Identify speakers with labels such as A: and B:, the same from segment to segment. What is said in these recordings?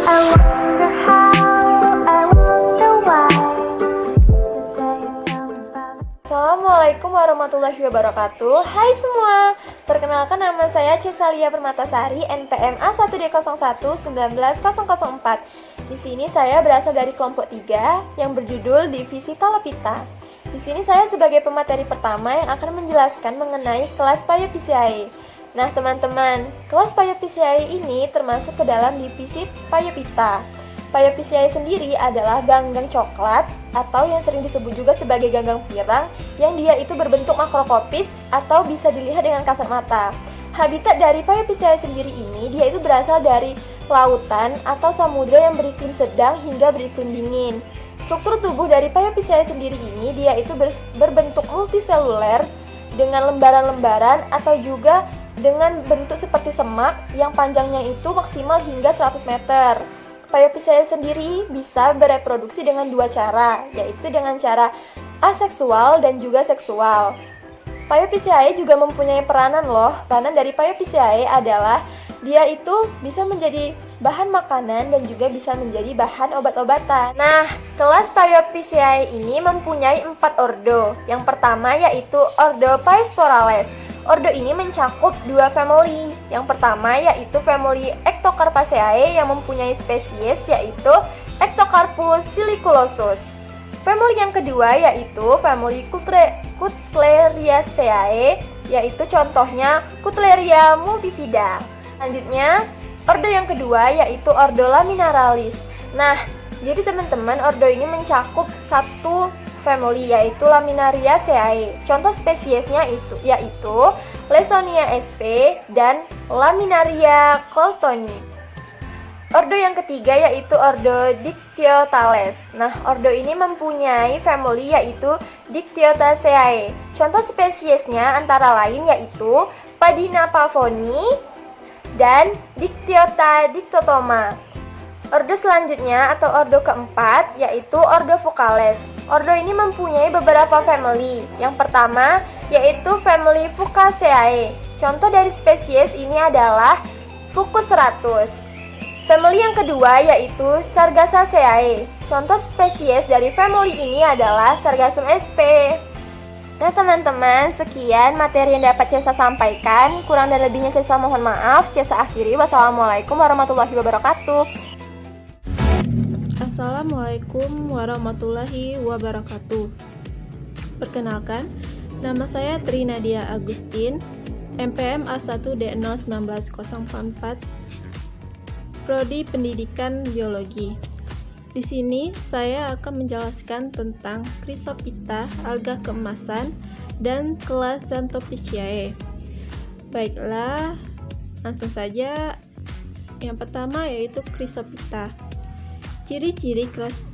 A: Assalamualaikum warahmatullahi wabarakatuh. Hai semua, perkenalkan nama saya Cesalia Permatasari, NPM A1D01-19004. Di sini saya berasal dari kelompok 3 yang berjudul Divisi Talapita. Di sini saya sebagai pemateri pertama yang akan menjelaskan mengenai kelas PAYO-PCAE. Nah teman-teman, kelas PAYO-PCAE ini termasuk ke dalam divisi PAYO-PITA. PAYO-PCAE sendiri adalah ganggang coklat atau yang sering disebut juga sebagai ganggang pirang yang dia itu berbentuk makrokopis atau bisa dilihat dengan kasat mata. Habitat dari PAYO-PCAE sendiri ini dia itu berasal dari lautan atau samudra yang beriklim sedang hingga beriklim dingin. Struktur tubuh dari PAYO-PCAE sendiri ini dia itu berbentuk multiseluler dengan lembaran-lembaran atau juga dengan bentuk seperti semak yang panjangnya itu maksimal hingga 100 meter. PAYO-PCAE sendiri bisa bereproduksi dengan dua cara, yaitu dengan cara aseksual dan juga seksual. PAYO-PCAE juga mempunyai peranan loh. Peranan dari PAYO-PCAE adalah dia itu bisa menjadi bahan makanan dan juga bisa menjadi bahan obat-obatan. Nah, kelas PAYO-PCAE ini mempunyai 4 ordo. Yang pertama yaitu ordo Paisporales. Ordo ini mencakup 2 family. Yang pertama yaitu family Ectocarpaceae yang mempunyai spesies yaitu Ectocarpus siliculosus. Family yang kedua yaitu family Cutleriaceae, yaitu contohnya Cutleria multifida. Selanjutnya, ordo yang kedua yaitu ordo Laminaralis. Nah, jadi teman-teman, ordo ini mencakup satu family yaitu Laminariaceae. Contoh spesiesnya yaitu Lawsonia sp dan Laminaria claustoni. Ordo yang ketiga yaitu ordo Dictyotales. Nah, ordo ini mempunyai family yaitu Dictyotaceae. Contoh spesiesnya antara lain yaitu Padina pavoni dan Dictyota dictotoma. Ordo selanjutnya atau ordo keempat yaitu ordo Vocales. Ordo ini mempunyai beberapa family. Yang pertama yaitu family Fucaceae. Contoh dari spesies ini adalah Fucus ratus. Family yang kedua yaitu Sargassasceae. Contoh spesies dari family ini adalah Sargassum sp. Nah teman-teman, sekian materi yang dapat Cesa sampaikan. Kurang dan lebihnya Cesa mohon maaf. Cesa akhiri. Wassalamualaikum warahmatullahi wabarakatuh.
B: Assalamualaikum warahmatullahi wabarakatuh. Perkenalkan, nama saya Tri Nadia Agustin, MPM A1D019044, Prodi Pendidikan Biologi. Di sini saya akan menjelaskan tentang Chrysophyta, alga keemasan, dan kelas Xanthophyceae. Baiklah, langsung saja. Yang pertama yaitu Chrysophyta. Ciri-ciri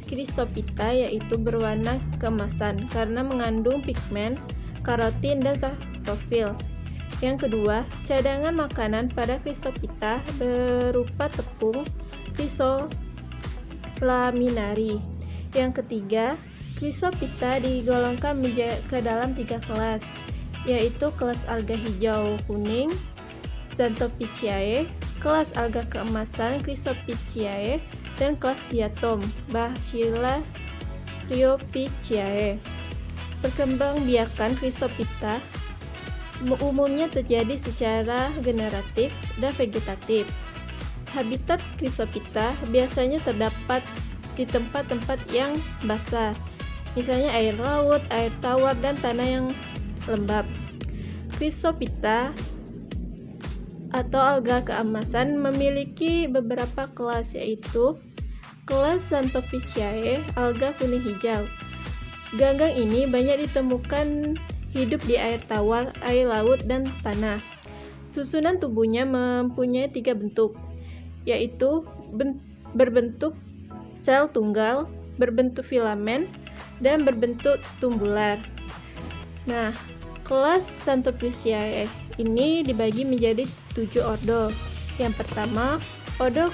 B: Chrysophyta yaitu berwarna keemasan karena mengandung pigmen, karotin, dan saprofil. Yang kedua, cadangan makanan pada Chrysophyta berupa tepung chrysolaminari. Yang ketiga, Chrysophyta digolongkan ke dalam 3 kelas, yaitu kelas alga hijau kuning, Xanthophyceae, kelas alga keemasan Chrysophyceae, dan kelas diatom Bacilla Rhyophyceae. Perkembangbiakan Chrysophyta umumnya terjadi secara generatif dan vegetatif. Habitat Chrysophyta biasanya terdapat di tempat-tempat yang basah, misalnya air laut, air tawar, dan tanah yang lembab. Chrysophyta atau alga keemasan memiliki beberapa kelas, yaitu kelas Xanthophyceae, alga kuning hijau. Ganggang ini banyak ditemukan hidup di air tawar, air laut, dan tanah. Susunan tubuhnya mempunyai 3 bentuk, yaitu berbentuk sel tunggal, berbentuk filamen, dan berbentuk tumbular. Nah, kelas Xanthophyceae ini dibagi menjadi 7 ordo. Yang pertama, ordo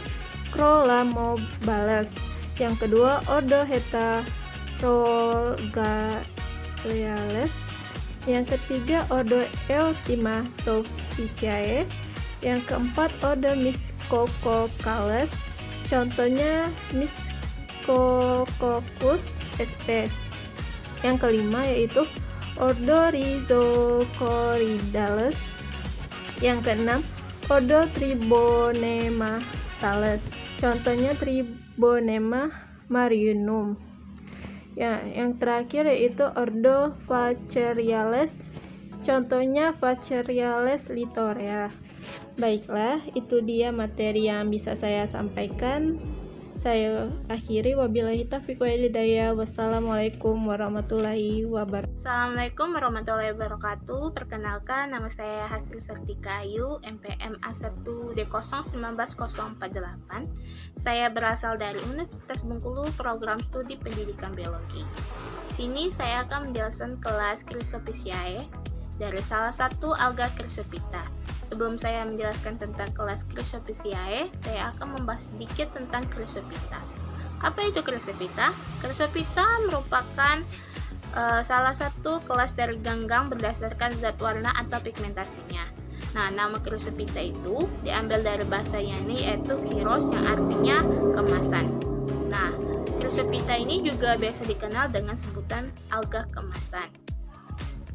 B: Chloramobales. Yang kedua, ordo Heterogaleales. Yang ketiga, ordo Eostimatophysciae. Yang keempat, ordo Myxcococcales. Contohnya Mycococcus sp. Yang kelima yaitu ordo Rhizocorydalis. Yang keenam ordo Tribonema thales. Contohnya Tribonema marianum. Ya, yang terakhir yaitu ordo Phacereales. Contohnya Phacereales litorea. Baiklah, itu dia materi yang bisa saya sampaikan. Saya akhiri, wabillahi taufiq wal hidayah. Wassalamualaikum warahmatullahi wabarakatuh.
C: Assalamualaikum warahmatullahi wabarakatuh. Perkenalkan, nama saya Hasri Sertika Ayu, MPM A1D019048. Saya berasal dari Universitas Bengkulu, program studi pendidikan biologi. Di sini saya akan menjelaskan kelas Chrysophyceae dari salah satu alga Chrysophyta. Sebelum saya menjelaskan tentang kelas Chrysophyceae, saya akan membahas sedikit tentang Chrysophyta. Apa itu Chrysophyta? Chrysophyta merupakan salah satu kelas dari ganggang berdasarkan zat warna atau pigmentasinya. Nah, nama Chrysophyta itu diambil dari bahasa Yunani yaitu Chiros yang artinya kemasan. Nah, Chrysophyta ini juga biasa dikenal dengan sebutan alga kemasan.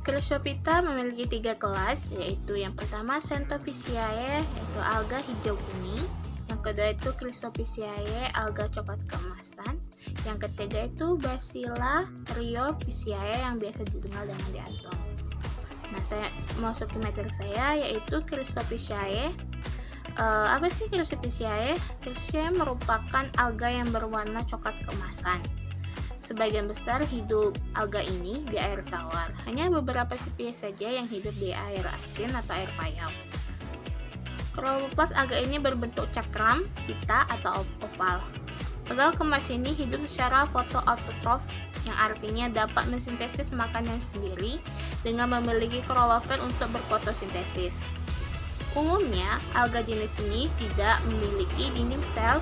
C: Chrysophyta memiliki 3 kelas, yaitu yang pertama Xanthophyceae, yaitu alga hijau kuning. Yang kedua itu Chrysophyceae, alga coklat keemasan. Yang ketiga itu Bacilla Rhyophyceae yang biasa dikenal dengan diatom. Nah, saya masuk ke materi saya, yaitu Chrysophyceae. Apa sih Chrysophyceae? Chrysophyceae merupakan alga yang berwarna coklat keemasan. Sebagian besar hidup alga ini di air tawar. Hanya beberapa spesies saja yang hidup di air asin atau air payau. Kloroplas alga ini berbentuk cakram, pita, atau oval. Alga kemas ini hidup secara fotoautotrof, yang artinya dapat mensintesis makanan sendiri dengan memiliki klorofil untuk berfotosintesis. Umumnya, alga jenis ini tidak memiliki dinding sel.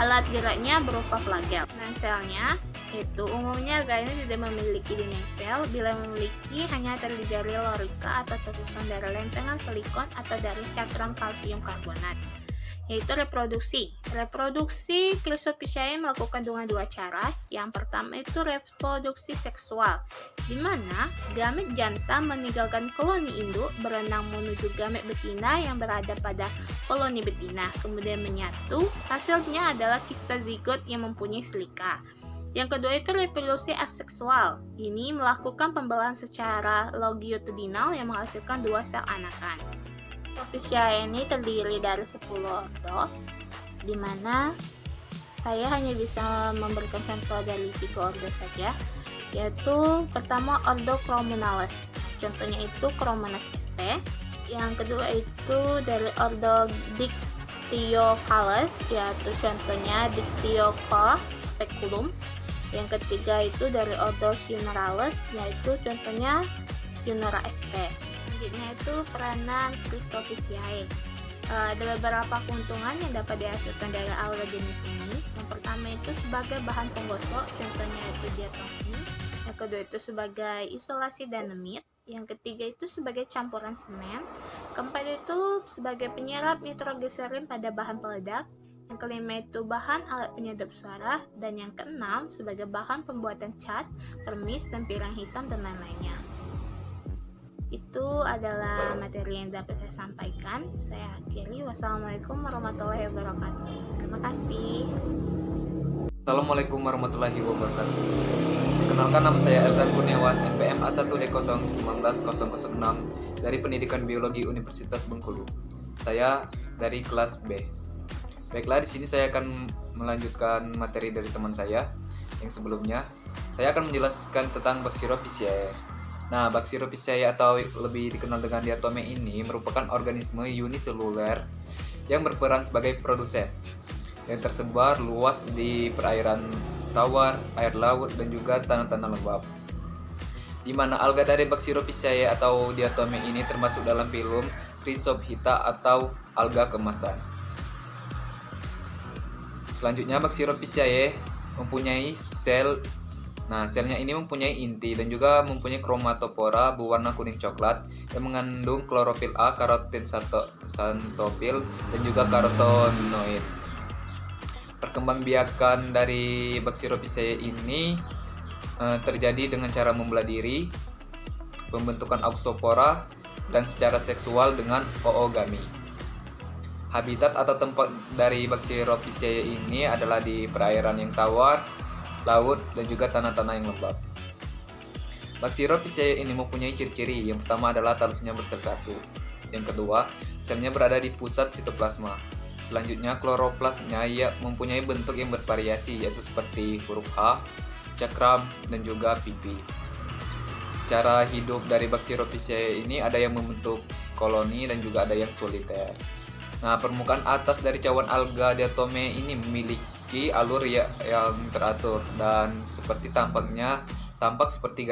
C: Alat geraknya berupa flagel. Dan selnya itu umumnya alga ini tidak memiliki dinding sel. Bila memiliki, hanya terdiri dari lorika atau tersusun dari lempengan silikon atau dari cakram kalsium karbonat. Yaitu reproduksi. Reproduksi Chrysophyceae melakukan dengan 2 cara. Yang pertama itu reproduksi seksual, di mana gamet jantan meninggalkan koloni induk, berenang menuju gamet betina yang berada pada koloni betina, kemudian menyatu. Hasilnya adalah kista zigot yang mempunyai silika. Yang kedua itu reproduksi aseksual. Ini melakukan pembelahan secara longitudinal yang menghasilkan 2 sel anakan. Chrysophyceae ini terdiri dari 10 ordo, di mana saya hanya bisa memberikan contoh dari 3 ordo saja, yaitu pertama ordo Chromonales. Contohnya itu Chromonas sp. Yang kedua itu dari ordo Dictyophallus, yaitu contohnya Dictyophallus speculum. Yang ketiga itu dari ordo Cinereales, yaitu contohnya Cinera sp. Selanjutnya itu peranan Chrysophyceae. Ada beberapa keuntungan yang dapat dihasilkan dari alga jenis ini. Yang pertama itu sebagai bahan penggosok, contohnya itu diatomi. Yang kedua itu sebagai isolasi dinamit. Yang ketiga itu sebagai campuran semen. Keempat itu sebagai penyerap nitrogliserin pada bahan peledak. Yang kelima itu bahan alat penyedap suara. Dan yang keenam sebagai bahan pembuatan cat, permis, dan pirang hitam, dan lain-lainnya. Itu adalah materi yang dapat saya sampaikan. Saya akhiri. Wassalamualaikum warahmatullahi wabarakatuh. Terima kasih.
D: Assalamualaikum warahmatullahi wabarakatuh. Perkenalkan, nama saya Elkan Kurniawan, NPM A1D019006 dari Pendidikan Biologi Universitas Bengkulu. Saya dari kelas B. Baiklah, di sini saya akan melanjutkan materi dari teman saya yang sebelumnya. Saya akan menjelaskan tentang Bacterophyceae. Nah, Bacterophyceae atau lebih dikenal dengan diatome ini merupakan organisme uniseluler yang berperan sebagai produsen yang tersebar luas di perairan tawar, air laut, dan juga tanah-tanah lembab. Di mana alga dari Bacterophyceae atau diatome ini termasuk dalam filum Chrysophyta atau alga kemasan. Selanjutnya, Bacterophyceae mempunyai sel. Nah, selnya ini mempunyai inti dan juga mempunyai kromatopora berwarna kuning coklat yang mengandung klorofil A, karotin xanthopil, dan juga karotenoid. Perkembangbiakan dari Basirophyceae ini terjadi dengan cara membelah diri, pembentukan auxopora, dan secara seksual dengan oogami. Habitat atau tempat dari Basirophyceae ini adalah di perairan yang tawar, laut, dan juga tanah-tanah yang lembab. Basirophyceae ini mempunyai ciri-ciri. Yang pertama adalah talusnya bersel satu. Yang kedua, selnya berada di pusat sitoplasma. Selanjutnya, kloroplasnya mempunyai bentuk yang bervariasi, yaitu seperti huruf H, cakram, dan juga pipi. Cara hidup dari Basirophyceae ini ada yang membentuk koloni dan juga ada yang soliter. Nah, permukaan atas dari cawan alga diatome ini memiliki alur yang teratur dan tampak seperti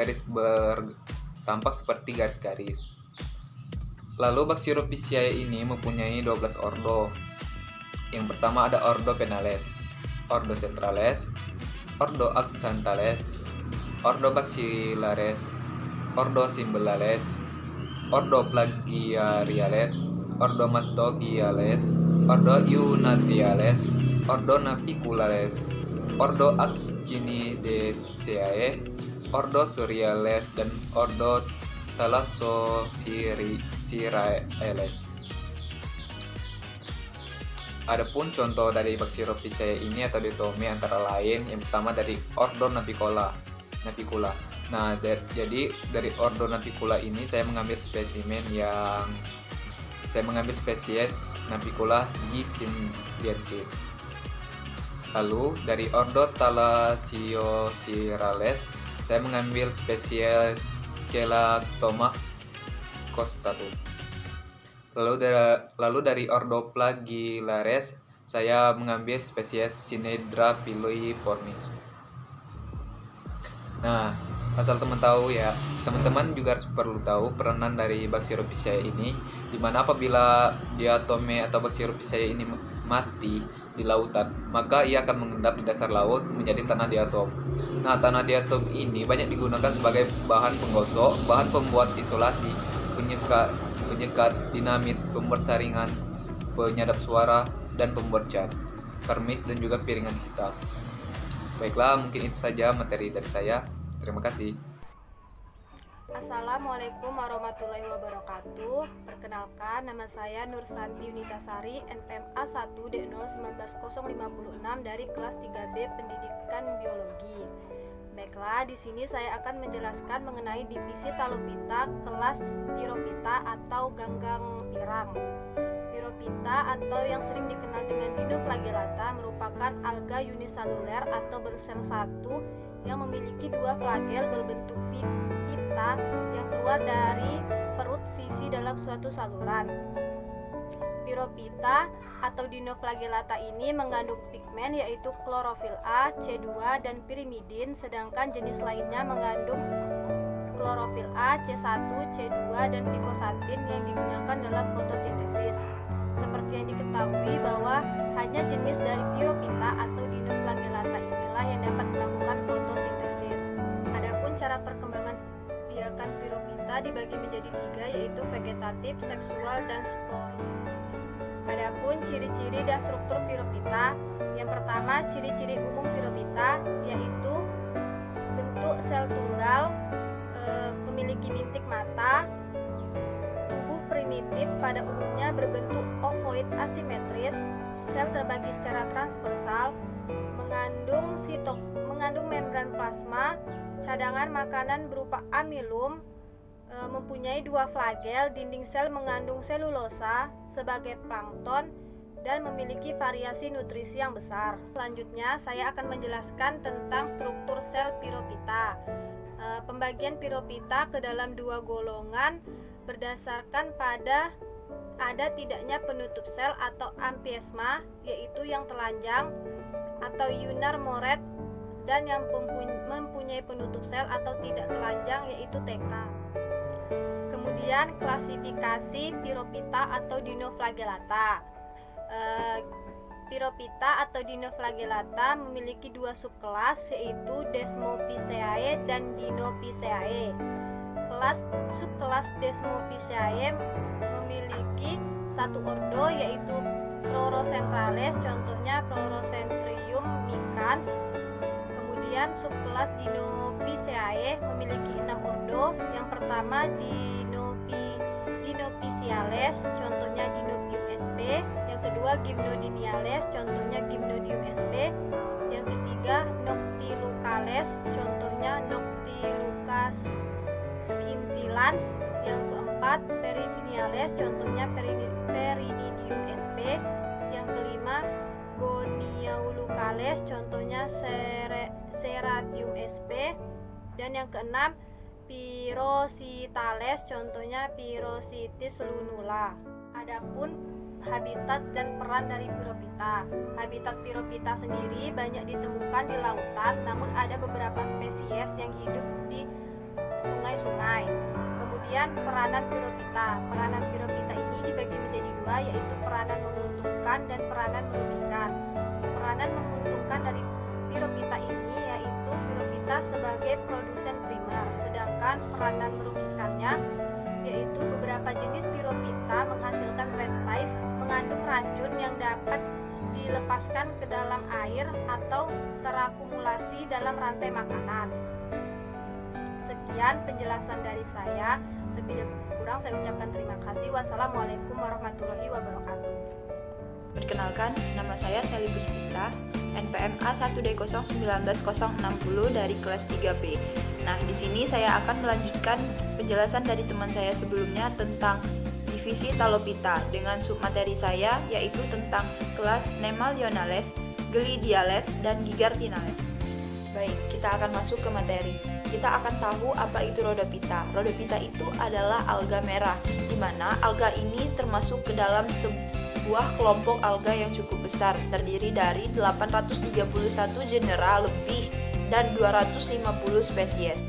D: garis-garis. Lalu Basirophyceae ini mempunyai 12 ordo. Yang pertama ada Ordo Penales, Ordo Centrales, Ordo Acantales, Ordo Baxillares, Ordo Cymbellales, Ordo Plagiariales, Ordo Mastogiales, Ordo Unatiales, Ordo Naviculares, Ordo Actinidaceae, Ordo Suriales, dan Ordo Thalassosiraeales. Adapun contoh dari Basirophyceae ini atau diatome antara lain, yang pertama dari Ordo Navicula. Nah, jadi dari Ordo Navicula ini saya mengambil spesies Navicula gissindiensis. Lalu dari Ordo Thalassiosirales saya mengambil spesies Scelatomas costatum. Lalu dari Ordo Plagillares saya mengambil spesies Synedra piloiformis. Nah, asal teman-teman juga harus perlu tahu peranan dari Basirophyceae ini, dimana apabila diatome atau Basirophyceae ini mati di lautan, maka ia akan mengendap di dasar laut menjadi tanah diatom. Nah, tanah diatom ini banyak digunakan sebagai bahan penggosok, bahan pembuat isolasi, penyekat, dinamit, pembuat saringan, penyadap suara, dan pembuat cat, permis, dan juga piringan hitam. Baiklah, mungkin itu saja materi dari saya. Terima kasih.
E: Assalamualaikum warahmatullahi wabarakatuh. Perkenalkan, nama saya Nursanti Unitasari, NPM A1D01956 dari kelas 3B Pendidikan Biologi. Baiklah, di sini saya akan menjelaskan mengenai divisi Talophyta kelas Pirophyta atau ganggang pirang. Pirophyta atau yang sering dikenal dengan Dinoflagellata merupakan alga uniseluler atau bersel satu yang memiliki dua flagel berbentuk pita yang keluar dari perut sisi dalam suatu saluran. Pirophyta atau Dinoflagellata ini mengandung pigmen yaitu klorofil A, C2, dan pirimidin, sedangkan jenis lainnya mengandung klorofil A, C1, C2, dan pikosantin yang digunakan dalam fotosintesis. Seperti yang diketahui bahwa hanya jenis dari Pirophyta atau Dinoflagellata inilah yang dapat melakukan fotosintesis. Adapun cara perkembangan biakan Pirophyta dibagi menjadi tiga, yaitu vegetatif, seksual, dan sporik. Adapun ciri-ciri dan struktur Pirophyta, yang pertama ciri-ciri umum Pirophyta yaitu bentuk sel tunggal, memiliki bintik mata, tubuh primitif pada umumnya berbentuk ovoid asimetris, sel terbagi secara transversal, mengandung membran plasma, cadangan makanan berupa amilum, mempunyai dua flagel, dinding sel mengandung selulosa sebagai plankton, dan memiliki variasi nutrisi yang besar. Selanjutnya saya akan menjelaskan tentang struktur sel Pirophyta. Pembagian Pirophyta ke dalam dua golongan berdasarkan pada ada tidaknya penutup sel atau ampiesma, yaitu yang telanjang, atau lunar moret, dan yang mempunyai penutup sel atau tidak telanjang, yaitu TK. Kemudian klasifikasi Pirophyta atau Dinoflagellata. Pirophyta atau Dinoflagellata memiliki dua subkelas, yaitu Desmophyceae dan Dinophyceae. Subkelas Desmophyceae memiliki satu ordo, yaitu Pleurocentrales, contohnya Pleurocentrium Agaricum micans. Kemudian subkelas Dinopisciae memiliki 6 ordo. Yang pertama Dinopiciales, contohnya Dinopium sp. Yang kedua Gymnodiniales, contohnya Gymnodium sp. Yang ketiga Noctilucales, contohnya Noctilucas scintillans. Yang keempat Peridiniales, contohnya Perididium sp. Yang kelima Goniaulucales, contohnya Serratium sp. Dan yang keenam Pyrositales, contohnya Pyrositis lunula. Adapun habitat dan peran dari Pyropita. Habitat Pyropita sendiri banyak ditemukan di lautan, namun ada beberapa spesies yang hidup di sungai-sungai. Kemudian peranan Pyropita. Peranan Pyropita ini dibagi menjadi dua, yaitu peranan menguntungkan dan peranan merugikan. Peranan menguntungkan dari Pyropita ini yaitu Pyropita sebagai produsen primer, sedangkan peranan merugikannya yaitu beberapa jenis Pyropita menghasilkan red lice, mengandung racun yang dapat dilepaskan ke dalam air atau terakumulasi dalam rantai makanan. Sekian penjelasan dari saya. Lebih dan kurang saya ucapkan terima kasih. Wassalamualaikum warahmatullahi wabarakatuh.
F: Perkenalkan, nama saya Sally Puspita, NPM A1D01960 dari kelas 3B. Nah, di sini saya akan melanjutkan penjelasan dari teman saya sebelumnya tentang divisi Talopita dengan submateri saya yaitu tentang kelas Nemalionales, Glidiales, dan Gigartinales. Baik, kita akan masuk ke materi. Kita akan tahu apa itu Rhodopita. Rhodopita itu adalah alga merah, di mana alga ini termasuk ke dalam sebuah kelompok alga yang cukup besar, terdiri dari 831 genera lebih dan 250 spesies.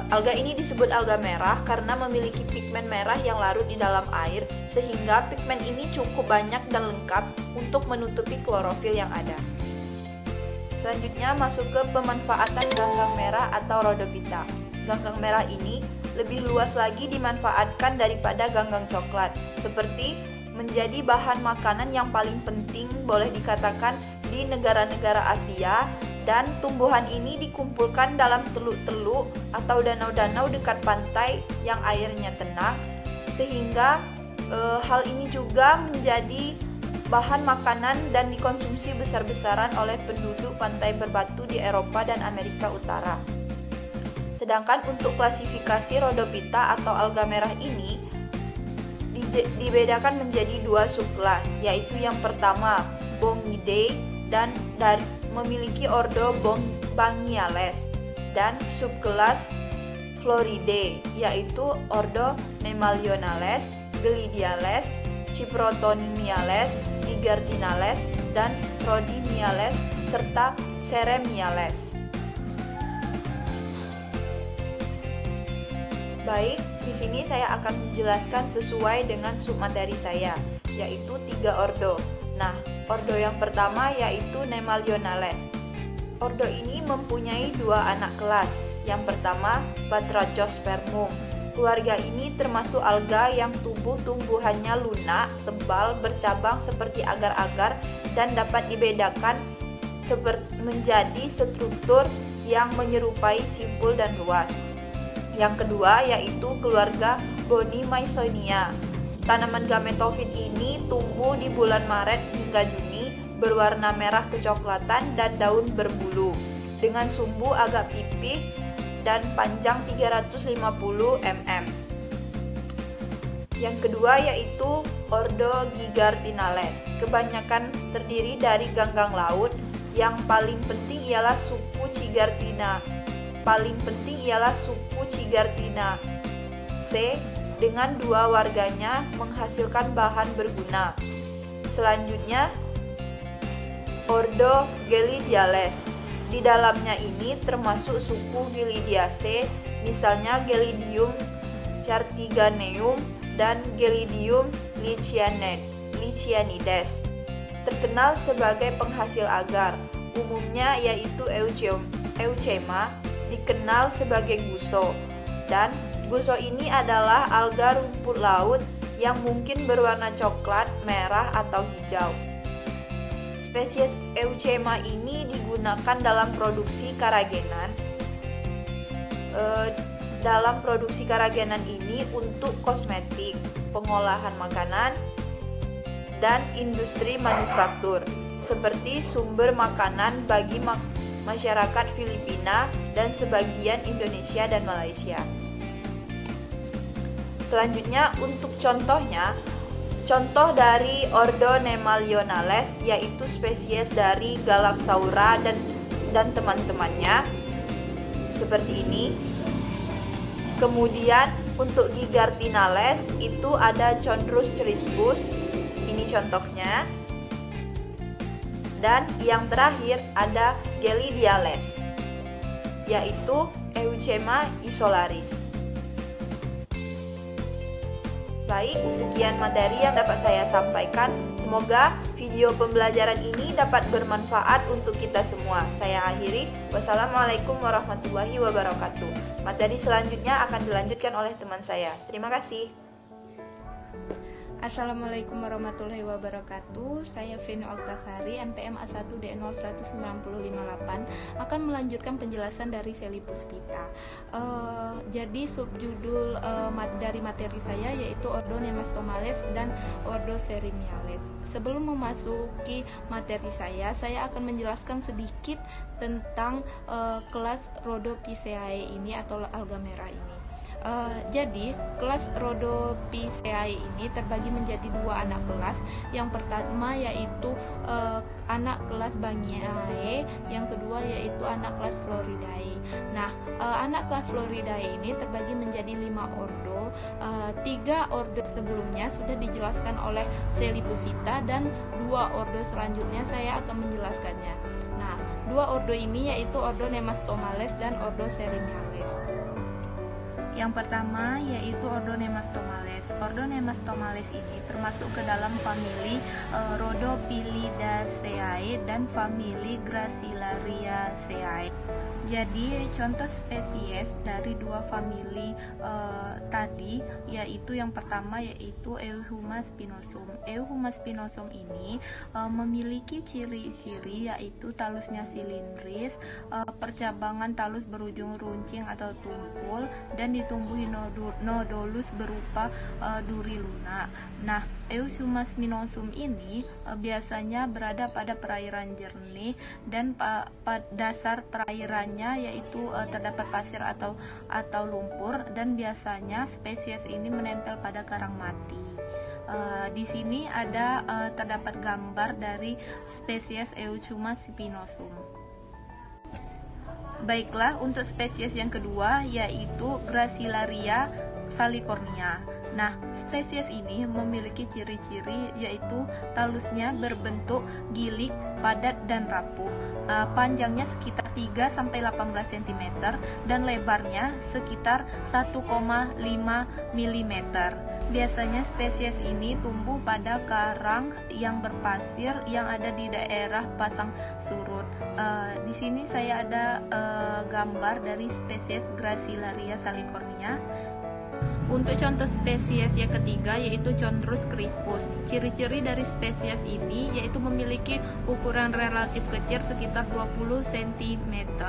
F: Alga ini disebut alga merah karena memiliki pigmen merah yang larut di dalam air, sehingga pigmen ini cukup banyak dan lengkap untuk menutupi klorofil yang ada. Selanjutnya masuk ke pemanfaatan ganggang merah atau Rhodopita. Ganggang merah ini lebih luas lagi dimanfaatkan daripada ganggang coklat, seperti menjadi bahan makanan yang paling penting boleh dikatakan di negara-negara Asia, dan tumbuhan ini dikumpulkan dalam teluk-teluk atau danau-danau dekat pantai yang airnya tenang, sehingga hal ini juga menjadi bahan makanan dan dikonsumsi besar-besaran oleh penduduk pantai berbatu di Eropa dan Amerika Utara. Sedangkan untuk klasifikasi Rhodopita atau alga merah ini dibedakan menjadi dua subkelas, yaitu yang pertama Bongidae dan memiliki ordo Bangiales, dan subkelas Floridae yaitu ordo Nemalionales, Glidiales, Ciprotonymiales, Gigartinales, dan Rhodimiales, serta Seremiales. Baik, di sini saya akan menjelaskan sesuai dengan submateri saya, yaitu 3 ordo. Nah, ordo yang pertama yaitu Nemalionales. Ordo ini mempunyai 2 anak kelas. Yang pertama, Batrachospermum. Keluarga ini termasuk alga yang tumbuhannya lunak, tebal, bercabang seperti agar-agar, dan dapat dibedakan menjadi struktur yang menyerupai simpul dan luas. Yang kedua yaitu keluarga Bonimysonia. Tanaman gametofit ini tumbuh di bulan Maret hingga Juni, berwarna merah kecoklatan dan daun berbulu, dengan sumbu agak pipih dan panjang 350 mm. Yang kedua yaitu ordo Gigartinales. Kebanyakan terdiri dari ganggang laut. Yang paling penting ialah suku Cigartina. C dengan 2 warganya menghasilkan bahan berguna. Selanjutnya ordo Gelidiales. Di dalamnya ini termasuk suku Gelidiaceae, misalnya Gelidium Cartiganeum dan Gelidium lichianides. Terkenal sebagai penghasil agar, umumnya yaitu Euchema, dikenal sebagai guso, dan guso ini adalah alga rumput laut yang mungkin berwarna coklat, merah, atau hijau. spesies Eucema ini digunakan dalam produksi keragenan. Dalam produksi keragenan ini untuk kosmetik, pengolahan makanan, dan industri manufaktur, seperti sumber makanan bagi masyarakat Filipina dan sebagian Indonesia dan Malaysia. Selanjutnya untuk contohnya, contoh dari Ordo Nemalionales yaitu spesies dari Galaxaura dan teman-temannya seperti ini. Kemudian untuk Gigartinales itu ada Chondrus crispus, ini contohnya. Dan yang terakhir ada Gelidiales, yaitu Eucema isolaris. Baik, sekian materi yang dapat saya sampaikan. Semoga video pembelajaran ini dapat bermanfaat untuk kita semua. Saya akhiri. Wassalamualaikum warahmatullahi wabarakatuh. Materi selanjutnya akan dilanjutkan oleh teman saya. Terima kasih.
G: Assalamualaikum warahmatullahi wabarakatuh. Saya Venu Altasari, NPM A1D01958 akan melanjutkan penjelasan dari Seli Puspita. Jadi subjudul dari materi saya yaitu Ordo Nemastomales dan Ordo Serimiales. Sebelum memasuki materi saya akan menjelaskan sedikit tentang kelas Rhodopiceae ini atau alga merah ini. Jadi kelas Rhodopiceae ini terbagi menjadi dua anak kelas. Yang pertama yaitu anak kelas Bangiae, yang kedua yaitu anak kelas Floridae. Nah, anak kelas Floridae ini terbagi menjadi 5 ordo. 3 ordo sebelumnya sudah dijelaskan oleh Seli Puspita dan 2 ordo selanjutnya saya akan menjelaskannya. Nah, 2 ordo ini yaitu Ordo Nemastomales dan Ordo Serimiales. Yang pertama yaitu Ordo Nemastomales. Ordo Nemastomales ini termasuk ke dalam famili Rhodopilidaceae dan famili Gracilariaceae. Jadi contoh spesies dari dua famili tadi yaitu yang pertama yaitu Euhuma spinosum. Euhuma spinosum ini memiliki ciri-ciri yaitu talusnya silindris, percabangan talus berujung runcing atau tumpul, dan ditumbuhi nodulus berupa duri lunak. Nah, Euhuma spinosum ini biasanya berada pada perairan jernih dan pada dasar perairannya yaitu terdapat pasir atau lumpur, dan biasanya spesies ini menempel pada karang mati. Di sini ada terdapat gambar dari spesies Euhuma spinosum. Baiklah, untuk spesies yang kedua yaitu Gracilaria salicornia. Nah, spesies ini memiliki ciri-ciri yaitu talusnya berbentuk gilik, padat, dan rapuh. Panjangnya sekitar 3-18 cm dan lebarnya sekitar 1,5 mm. Biasanya spesies ini tumbuh pada karang yang berpasir yang ada di daerah pasang surut. Di sini saya ada gambar dari spesies Gracilaria salicornia. Untuk contoh spesies yang ketiga yaitu Chondrus crispus. Ciri-ciri dari spesies ini yaitu memiliki ukuran relatif kecil sekitar 20 cm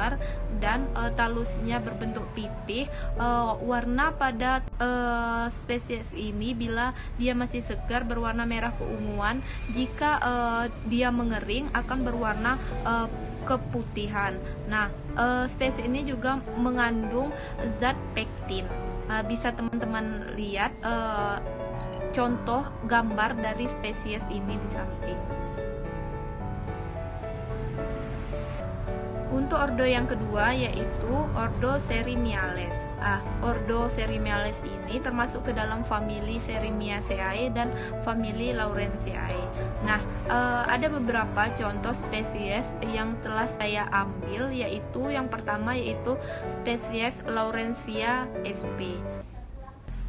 G: dan talusnya berbentuk pipih. Warna pada spesies ini bila dia masih segar berwarna merah keunguan. Jika dia mengering akan berwarna keputihan. Nah, spesies ini juga mengandung zat pektin. Bisa teman-teman lihat contoh gambar dari spesies ini di samping. Untuk ordo yang kedua yaitu Ordo Serimiales. Ordo Serimiales ini termasuk ke dalam famili Serimiaceae dan famili Lawrenceae. Nah, ada beberapa contoh spesies yang telah saya ambil, yaitu yang pertama yaitu spesies Lawrencia sp.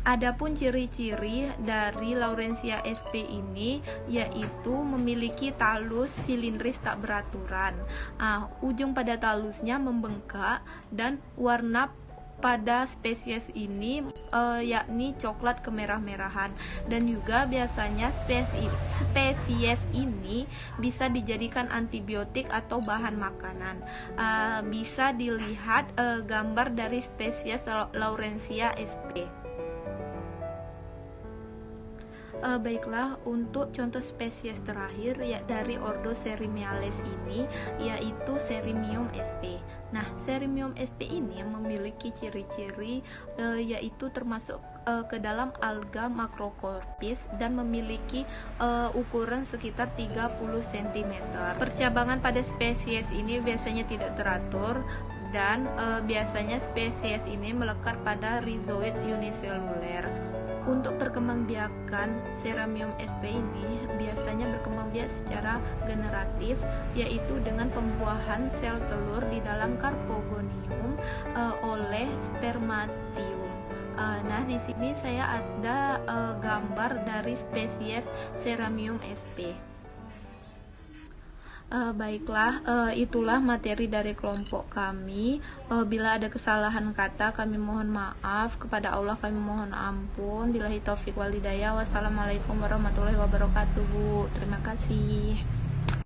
G: Adapun ciri-ciri dari Lawrencia sp ini yaitu memiliki talus silindris tak beraturan. Ujung pada talusnya membengkak dan warna pada spesies ini yakni coklat kemerah-merahan, dan juga biasanya spesies ini bisa dijadikan antibiotik atau bahan makanan. Bisa dilihat gambar dari spesies Laurencia sp. Baiklah, untuk contoh spesies terakhir ya dari ordo Serimiales ini yaitu Serimium sp. Nah, Serimium sp ini memiliki ciri-ciri yaitu termasuk ke dalam alga Macrocorphis dan memiliki ukuran sekitar 30 cm. Percabangan pada spesies ini biasanya tidak teratur dan biasanya spesies ini melekat pada rhizoid uniseluler. Untuk perkembangbiakan Seramium sp ini biasanya berkembangbiak secara generatif, yaitu dengan pembuahan sel telur di dalam karpogonium oleh spermatium. Nah, di sini saya ada gambar dari spesies Seramium sp. Baiklah, itulah materi dari kelompok kami. Bila ada kesalahan kata, kami mohon maaf. Kepada Allah kami mohon ampun. Billahi taufiq wal hidayah. Wassalamualaikum warahmatullahi wabarakatuh. Terima kasih.